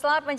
Selamat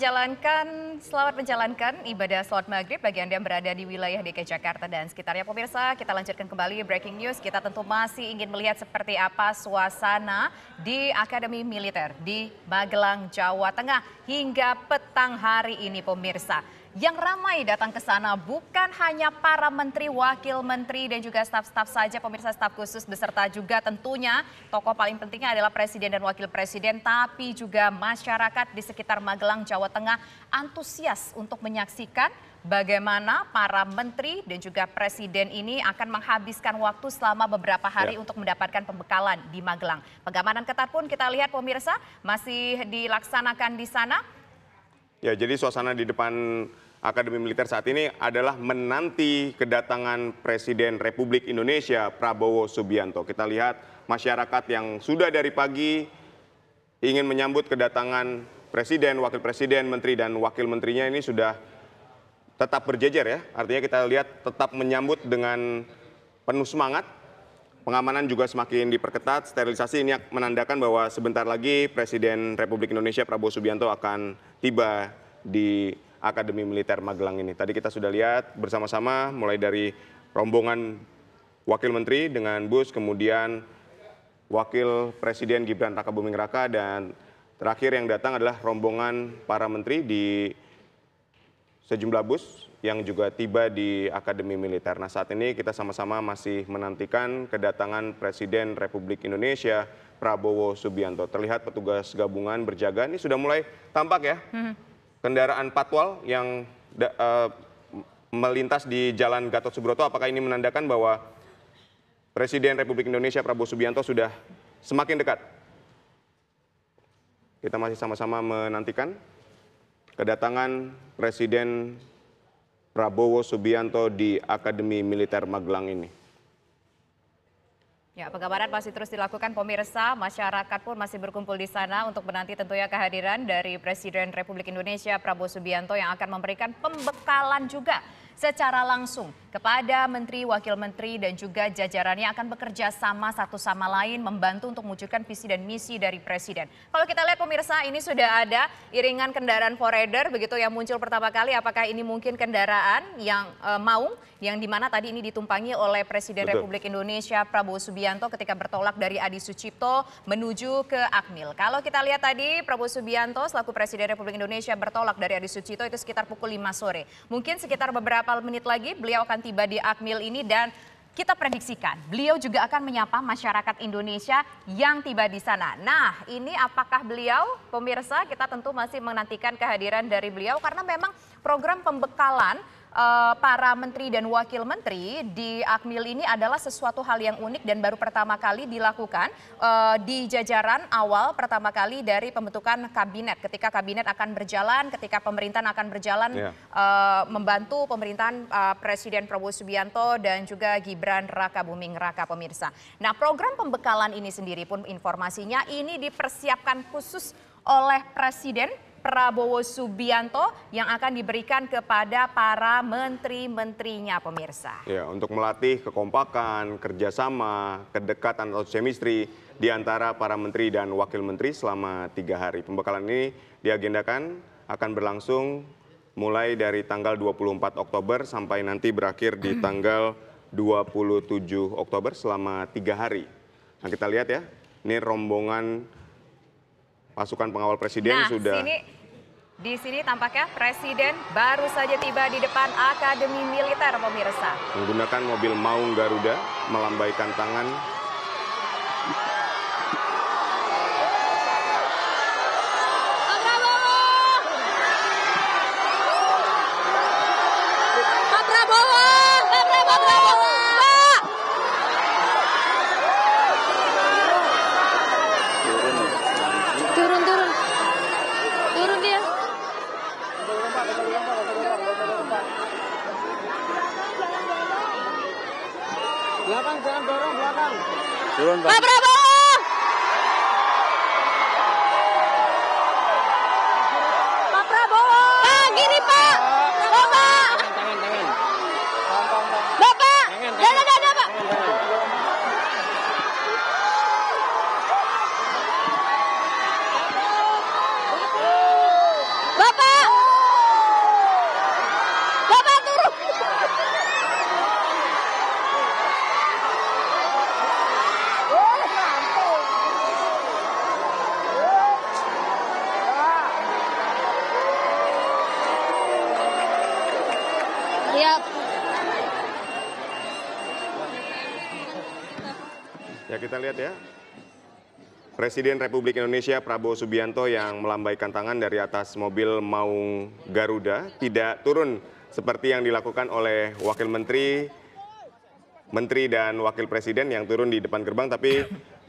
menjalankan ibadah sholat maghrib bagi Anda yang berada di wilayah DKI Jakarta dan sekitarnya. Pemirsa, kita lanjutkan kembali breaking news. Kita tentu masih ingin melihat seperti apa suasana di Akademi Militer di Magelang, Jawa Tengah hingga petang hari ini, pemirsa. Yang ramai datang ke sana bukan hanya para menteri, wakil menteri dan juga staf-staf saja, pemirsa, staf khusus beserta juga tentunya tokoh paling pentingnya adalah presiden dan wakil presiden, tapi juga masyarakat di sekitar Magelang, Jawa Tengah antusias untuk menyaksikan bagaimana para menteri dan juga presiden ini akan menghabiskan waktu selama beberapa hari untuk mendapatkan pembekalan di Magelang. Pengamanan ketat pun kita lihat, pemirsa, masih dilaksanakan di sana. Ya, jadi suasana di depan Akademi Militer saat ini adalah menanti kedatangan Presiden Republik Indonesia Prabowo Subianto. Kita lihat masyarakat yang sudah dari pagi ingin menyambut kedatangan Presiden, Wakil Presiden, Menteri dan Wakil Menterinya ini sudah tetap berjejer ya. Artinya kita lihat tetap menyambut dengan penuh semangat. Pengamanan juga semakin diperketat, sterilisasi ini menandakan bahwa sebentar lagi Presiden Republik Indonesia Prabowo Subianto akan tiba di Akademi Militer Magelang ini. Tadi kita sudah lihat bersama-sama mulai dari rombongan Wakil Menteri dengan bus, kemudian Wakil Presiden Gibran Rakabuming Raka, dan terakhir yang datang adalah rombongan para menteri di sejumlah bus yang juga tiba di Akademi Militer. Nah, saat ini kita sama-sama masih menantikan kedatangan Presiden Republik Indonesia Prabowo Subianto. Terlihat petugas gabungan berjaga, ini sudah mulai tampak ya. Kendaraan patwal yang melintas di Jalan Gatot Subroto. Apakah ini menandakan bahwa Presiden Republik Indonesia Prabowo Subianto sudah semakin dekat? Kita masih sama-sama menantikan kedatangan Presiden Prabowo Subianto di Akademi Militer Magelang ini. Ya, pengamanan masih terus dilakukan, pemirsa. Masyarakat pun masih berkumpul di sana untuk menanti tentunya kehadiran dari Presiden Republik Indonesia Prabowo Subianto yang akan memberikan pembekalan juga secara langsung kepada menteri, wakil menteri dan juga jajarannya akan bekerja sama satu sama lain membantu untuk mewujudkan visi dan misi dari presiden. Kalau kita lihat, pemirsa, ini sudah ada iringan kendaraan forerunner begitu yang muncul pertama kali. Apakah ini mungkin kendaraan yang maung yang dimana tadi ini ditumpangi oleh Presiden Republik Indonesia Prabowo Subianto ketika bertolak dari Adi Sucipto menuju ke Akmil. Kalau kita lihat tadi Prabowo Subianto selaku Presiden Republik Indonesia bertolak dari Adi Sucipto itu sekitar pukul 5 sore. Mungkin sekitar beberapa menit lagi beliau akan tiba di Akmil ini dan kita prediksikan beliau juga akan menyapa masyarakat Indonesia yang tiba di sana. Nah, ini apakah beliau, pemirsa, kita tentu masih menantikan kehadiran dari beliau karena memang program pembekalan para menteri dan wakil menteri di Akmil ini adalah sesuatu hal yang unik dan baru pertama kali dilakukan di jajaran awal pertama kali dari pembentukan kabinet. Ketika kabinet akan berjalan, ketika pemerintahan akan berjalan membantu pemerintahan Presiden Prabowo Subianto dan juga Gibran Rakabuming Raka, pemirsa. Nah, program pembekalan ini sendiri pun informasinya ini dipersiapkan khusus oleh Presiden Prabowo Subianto yang akan diberikan kepada para menteri-menterinya, pemirsa. Ya, untuk melatih kekompakan, kerjasama, kedekatan atau chemistry di antara para menteri dan wakil menteri selama 3 hari. Pembekalan ini diagendakan akan berlangsung mulai dari tanggal 24 Oktober sampai nanti berakhir di tanggal 27 Oktober selama 3 hari. Nah, kita lihat ya, ini rombongan pasukan pengawal presiden sudah. Di sini tampaknya presiden baru saja tiba di depan Akademi Militer, pemirsa. Menggunakan mobil maung Garuda, melambaikan tangan. Belakang, jangan dorong belakang. Turun, Pak. Pak Prabowo! Pak Prabowo! Pak, gini Pak! Bapak! Tangan. Bapak! Dada, Pak! Ya. Ya, kita lihat ya. Presiden Republik Indonesia Prabowo Subianto yang melambaikan tangan dari atas mobil Maung Garuda tidak turun seperti yang dilakukan oleh Wakil Menteri dan Wakil Presiden yang turun di depan gerbang, tapi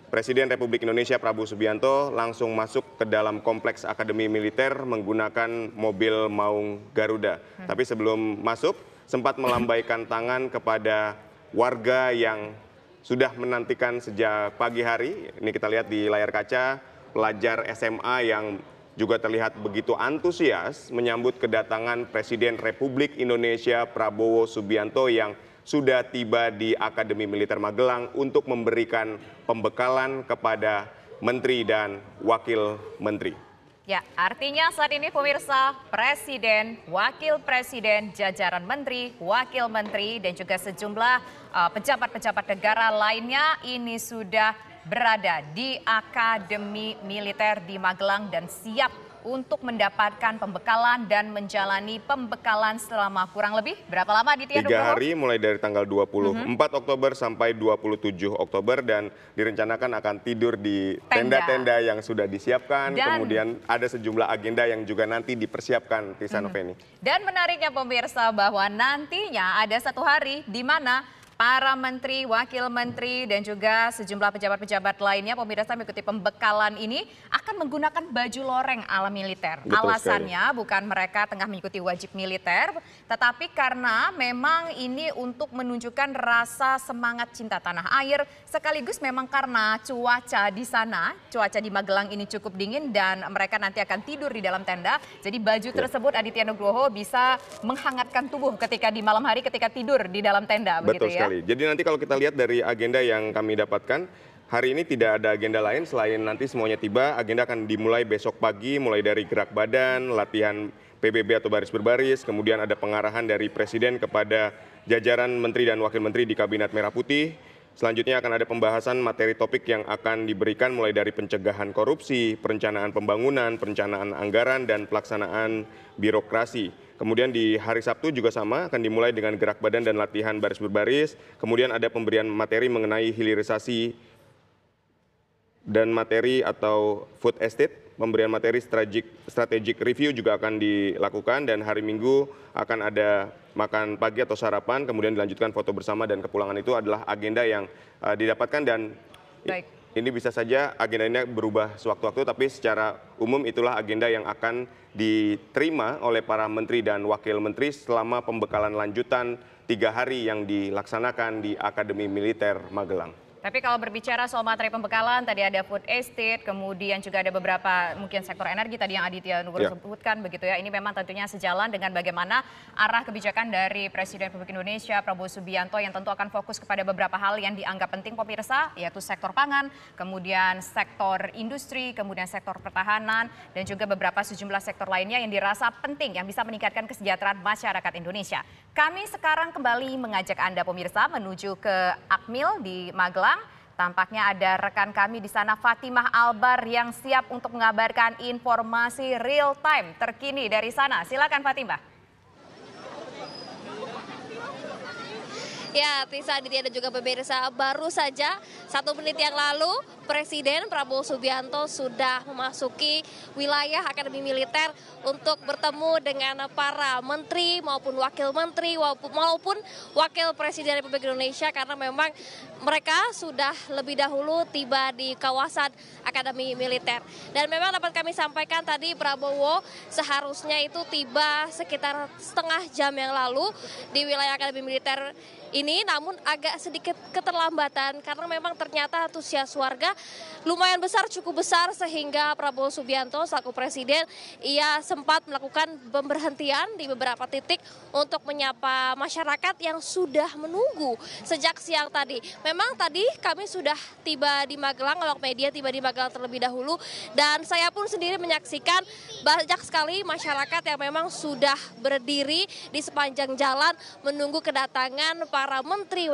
Presiden Republik Indonesia Prabowo Subianto langsung masuk ke dalam kompleks Akademi Militer menggunakan mobil Maung Garuda. Tapi sebelum masuk sempat melambaikan tangan kepada warga yang sudah menantikan sejak pagi hari. Ini kita lihat di layar kaca, pelajar SMA yang juga terlihat begitu antusias menyambut kedatangan Presiden Republik Indonesia Prabowo Subianto yang sudah tiba di Akademi Militer Magelang untuk memberikan pembekalan kepada Menteri dan Wakil Menteri. Ya, artinya saat ini pemirsa, Presiden, Wakil Presiden, jajaran Menteri, Wakil Menteri, dan juga sejumlah pejabat-pejabat negara lainnya ini sudah berada di Akademi Militer di Magelang dan siap untuk mendapatkan pembekalan dan menjalani pembekalan selama kurang lebih berapa lama Aditya? 3 hari mulai dari tanggal 24 Oktober sampai 27 Oktober dan direncanakan akan tidur di tenda-tenda yang sudah disiapkan. Kemudian ada sejumlah agenda yang juga nanti dipersiapkan, Tisa Noveni. Dan menariknya pemirsa bahwa nantinya ada satu hari di mana para menteri, wakil menteri, dan juga sejumlah pejabat-pejabat lainnya pemirsa mengikuti pembekalan ini akan menggunakan baju loreng ala militer. Betul Alasannya sekali. bukan mereka tengah mengikuti wajib militer, tetapi karena memang ini untuk menunjukkan rasa semangat cinta tanah air, sekaligus memang karena cuaca di sana, cuaca di Magelang ini cukup dingin dan mereka nanti akan tidur di dalam tenda. Jadi baju tersebut Aditya Nugroho bisa menghangatkan tubuh ketika di malam hari ketika tidur di dalam tenda. Betul begitu ya? sekali. Jadi nanti kalau kita lihat dari agenda yang kami dapatkan, hari ini tidak ada agenda lain selain nanti semuanya tiba. Agenda akan dimulai besok pagi, mulai dari gerak badan, latihan PBB atau baris berbaris, kemudian ada pengarahan dari Presiden kepada jajaran Menteri dan Wakil Menteri di Kabinet Merah Putih. Selanjutnya akan ada pembahasan materi topik yang akan diberikan mulai dari pencegahan korupsi, perencanaan pembangunan, perencanaan anggaran, dan pelaksanaan birokrasi. Kemudian di hari Sabtu juga sama, akan dimulai dengan gerak badan dan latihan baris berbaris. Kemudian ada pemberian materi mengenai hilirisasi dan materi atau food estate. Pemberian materi strategic review juga akan dilakukan dan hari Minggu akan ada makan pagi atau sarapan, kemudian dilanjutkan foto bersama dan kepulangan. Itu adalah agenda yang didapatkan dan Baik. ini bisa saja agendanya berubah sewaktu-waktu, tapi secara umum itulah agenda yang akan diterima oleh para menteri dan wakil menteri selama pembekalan lanjutan 3 hari yang dilaksanakan di Akademi Militer Magelang. Tapi kalau berbicara soal materi pembekalan, tadi ada food estate, kemudian juga ada beberapa mungkin sektor energi tadi yang Aditya Nugroho sebutkan begitu ya. Ini memang tentunya sejalan dengan bagaimana arah kebijakan dari Presiden Republik Indonesia Prabowo Subianto yang tentu akan fokus kepada beberapa hal yang dianggap penting pemirsa, yaitu sektor pangan, kemudian sektor industri, kemudian sektor pertahanan, dan juga beberapa sejumlah sektor lainnya yang dirasa penting yang bisa meningkatkan kesejahteraan masyarakat Indonesia. Kami sekarang kembali mengajak Anda pemirsa menuju ke Akmil di Magelang. Tampaknya ada rekan kami di sana, Fatimah Albar, yang siap untuk mengabarkan informasi real time terkini dari sana. Silakan Fatimah. Ya, Tisa, Aditya dan juga pemirsa, baru saja 1 menit yang lalu Presiden Prabowo Subianto sudah memasuki wilayah Akademi Militer untuk bertemu dengan para menteri maupun wakil menteri maupun wakil Presiden Republik Indonesia karena memang mereka sudah lebih dahulu tiba di kawasan Akademi Militer. Dan memang dapat kami sampaikan tadi Prabowo seharusnya itu tiba sekitar setengah jam yang lalu di wilayah Akademi Militer ini, namun agak sedikit keterlambatan karena memang ternyata antusias warga lumayan besar, cukup besar sehingga Prabowo Subianto selaku Presiden ia sempat melakukan pemberhentian di beberapa titik untuk menyapa masyarakat yang sudah menunggu sejak siang tadi. Memang tadi kami sudah tiba di Magelang, awak media tiba di Magelang terlebih dahulu dan saya pun sendiri menyaksikan banyak sekali masyarakat yang memang sudah berdiri di sepanjang jalan menunggu kedatangan para menteri,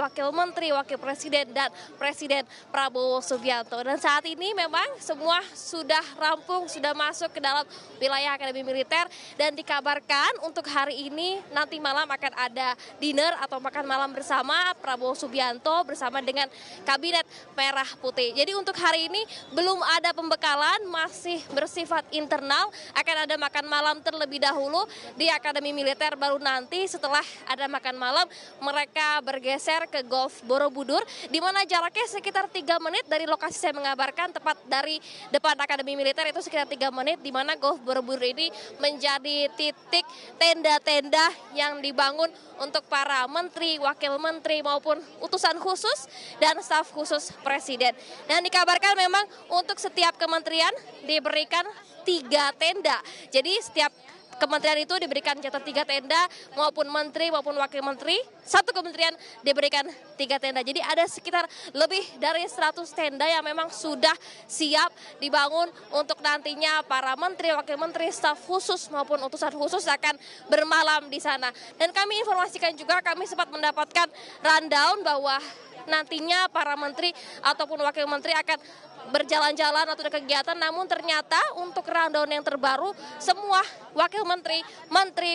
wakil presiden, dan Presiden Prabowo Subianto. Dan saat ini memang semua sudah rampung, sudah masuk ke dalam wilayah Akademi Militer, dan dikabarkan untuk hari ini nanti malam akan ada dinner atau makan malam bersama Prabowo Subianto bersama dengan Kabinet Merah Putih. Jadi untuk hari ini belum ada pembekalan, masih bersifat internal, akan ada makan malam terlebih dahulu di Akademi Militer, baru nanti setelah ada makan malam mereka bergeser ke Golf Borobudur, di mana jaraknya sekitar 3 menit dari lokasi saya mengabarkan, tepat dari depan Akademi Militer itu sekitar 3 menit, di mana Golf Borobudur ini menjadi titik tenda-tenda yang dibangun untuk para menteri, wakil menteri maupun utusan khusus dan staf khusus presiden. Dan dikabarkan memang untuk setiap kementerian diberikan 3 tenda. Jadi setiap kementerian itu diberikan catat 3 tenda, maupun menteri maupun wakil menteri, satu kementerian diberikan 3 tenda. Jadi ada sekitar lebih dari 100 tenda yang memang sudah siap dibangun untuk nantinya para menteri, wakil menteri, staf khusus maupun utusan khusus akan bermalam di sana. Dan kami informasikan juga, kami sempat mendapatkan rundown bahwa nantinya para menteri ataupun wakil menteri akan berjalan-jalan atau ada kegiatan, namun ternyata untuk rundown yang terbaru semua wakil menteri,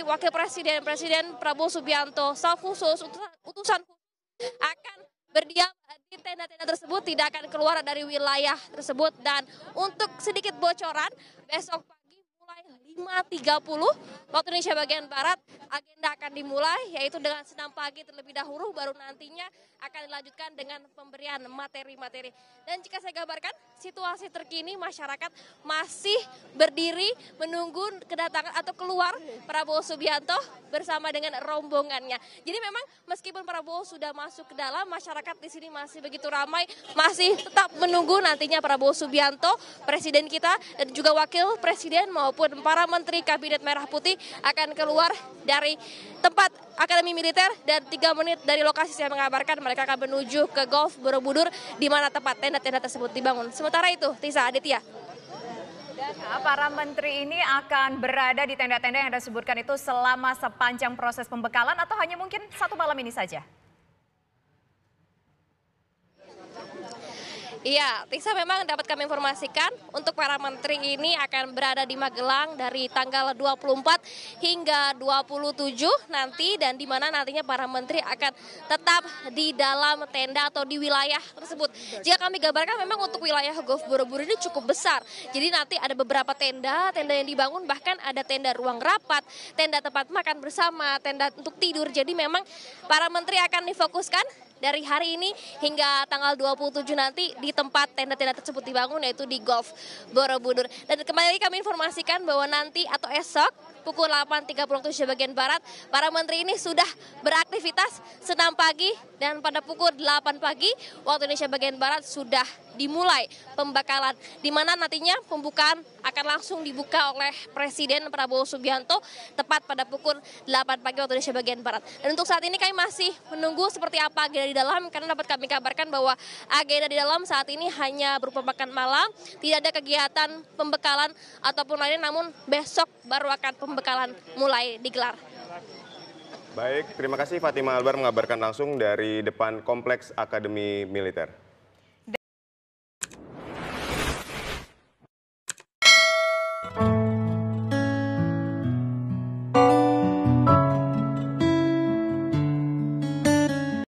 wakil presiden, Presiden Prabowo Subianto, staf khusus, utusan akan berdiam di tenda-tenda tersebut, tidak akan keluar dari wilayah tersebut. Dan untuk sedikit bocoran, besok pagi mulai 5.30 waktu Indonesia bagian Barat agenda akan dimulai, yaitu dengan senam pagi terlebih dahulu, baru nantinya akan dilanjutkan dengan pemberian materi-materi. Dan jika saya gambarkan situasi terkini, masyarakat masih berdiri menunggu kedatangan atau keluar Prabowo Subianto bersama dengan rombongannya. Jadi memang meskipun Prabowo sudah masuk ke dalam, masyarakat di sini masih begitu ramai, masih tetap menunggu nantinya Prabowo Subianto, presiden kita, dan juga wakil presiden maupun para menteri Kabinet Merah Putih akan keluar dari tempat Akademi Militer, dan 3 menit dari lokasi saya mengabarkan mereka akan menuju ke Golf Borobudur, di mana tempat tenda-tenda tersebut dibangun. Sementara itu, Tisa, Aditya. Dan para menteri ini akan berada di tenda-tenda yang Anda sebutkan itu selama sepanjang proses pembekalan, atau hanya mungkin satu malam ini saja? Iya, Tisa, memang dapat kami informasikan untuk para menteri ini akan berada di Magelang dari tanggal 24 hingga 27 nanti, dan di mana nantinya para menteri akan tetap di dalam tenda atau di wilayah tersebut. Jika kami gambarkan, memang untuk wilayah Golf Borobudur ini cukup besar. Jadi nanti ada beberapa tenda yang dibangun, bahkan ada tenda ruang rapat, tenda tempat makan bersama, tenda untuk tidur. Jadi memang para menteri akan difokuskan dari hari ini hingga tanggal 27 nanti di tempat tenda-tenda tersebut dibangun, yaitu di Golf Borobudur. Dan kembali kami informasikan bahwa nanti atau esok pukul 8.30 waktu Indonesia bagian Barat, para menteri ini sudah beraktivitas senam pagi, dan pada pukul 8 pagi waktu Indonesia bagian Barat sudah dimulai pembekalan, di mana nantinya pembukaan akan langsung dibuka oleh Presiden Prabowo Subianto tepat pada pukul 8 pagi waktu Indonesia bagian Barat. Dan untuk saat ini kami masih menunggu seperti apa agenda di dalam, karena dapat kami kabarkan bahwa agenda di dalam saat ini hanya berupa makan malam, tidak ada kegiatan pembekalan ataupun lainnya, namun besok baru akan pembekalan mulai digelar. Baik, terima kasih Fatima Albar mengabarkan langsung dari depan Kompleks Akademi Militer.